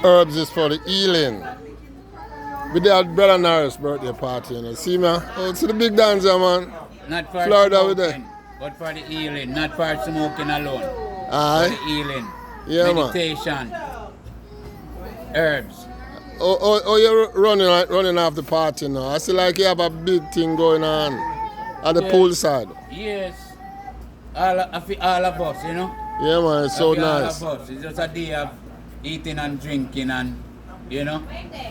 Herbs is for the healing. We did our brother Norris' birthday party, you know. See me? It's the big dancer, man. Not for Florida with smoking, but for the healing. Not for smoking alone. For the Aye. healing. Yeah, man. Meditation. Herbs. Oh, you're running off the party now. I see like you have a big thing going on at the Yes. poolside. Yes. All of us, you know. Yeah, man, it's so All nice. of us. It's just a day of eating and drinking and, you know,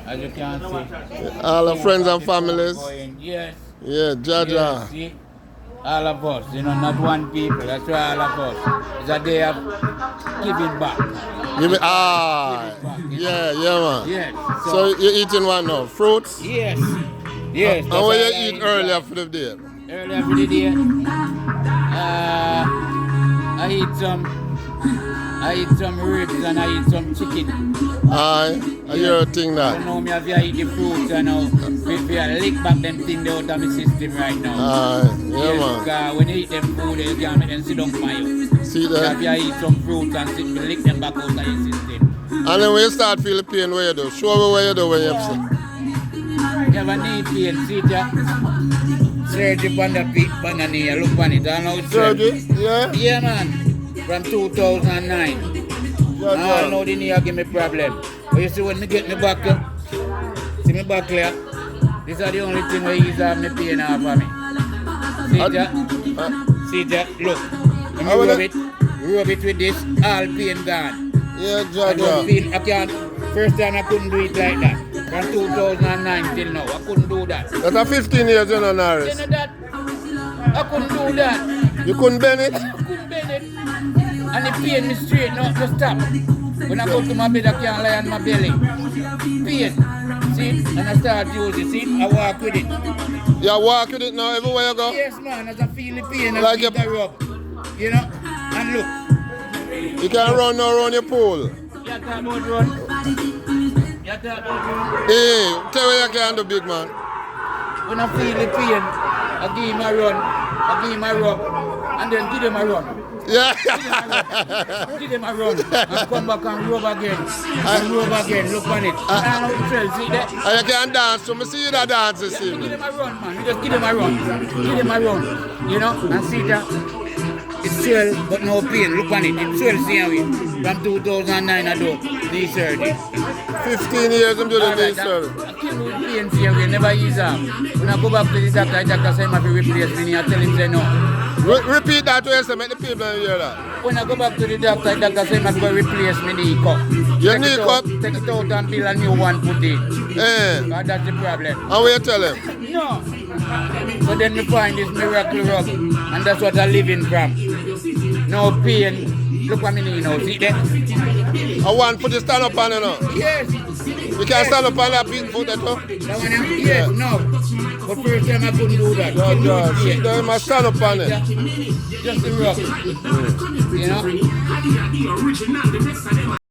as you can see. All the friends and families. Yes. Yeah, Jaja. Yes, see? All of us, you know, not one people. That's why all of us. It's a day of giving back. Give me, yeah, man. Yes. So you're eating what now? Fruits? Yes. Yes. And that's what all you I eat earlier for the day? Earlier for the day. I eat some ribs and I eat some chicken. Aye, I hear a thing So that. now me have to eat the fruits and now if I lick back them things out of my system right now. Aye, yeah, man. Because when you eat them food, you can't make them sit down by you. See You have that? to eat some fruits and lick them back out of your system. And then when you start feeling pain, what you do? Show me what you do when you're upset. You have a knee pain, see ya? Surgery on the feet, on the knee, look on it. I know it's Surgery? Yeah? Yeah, man. From 2009. I know the knee give me problem. But you see when me get me back, see me back there, this is the only thing where he's have me pain off of me. See that? Look. When you rub it with this, all pain gone. Yeah, I don't Jaja. feel, I can't, first time I couldn't do it like that. From 2009 till now, I couldn't do that. That's a 15 years, you know, You Norris. know that? I couldn't do that. You couldn't bend it? I couldn't bend it. And the pain me straight, not to stop. When I go to my bed, I can't lie on my belly. Pain. See? And I start using it. See? I walk with it. You walk with it now everywhere you go? Yes, man. As I feel the pain, I Like feel a- the rub. You know? And look. You can run now around your pool. You talk about run. You talk about run. Hey, tell me you can do, big man. When I feel the pain, I give him a run. I give him a rub. And then give him a run. Yeah. Give them a run and come back and rub again. And rub again, look on it. And see that? And you can dance, so I see you that dance this Give evening. them a run, man. You just give them a run. Give them a run. You know? And see that? It's swell, but no pain. Look on it. It's swell, see how it. From 2009 I do knee surgery. 15 years I'm doing this service. I kill with pain, see how it. Never ease up. When I go back to the doctor say I have to replace me. I tell him, say no. Repeat that to yourself, make the people hear that. When I go back to the doctor say I have to replace my knee cup. Your Take knee it out, cup? Take it out and build a new one put in. Eh. That's the problem. And what you tell him? No. So then we find this miracle rub, and that's what I'm living from. No pain. Look what I mean, you know. See that? I want foot to stand up on it now. Yes. You can stand up on that big foot that too? That one, yes, no. But first time I couldn't do that. See, they must stand up on it. Just the rub. You know?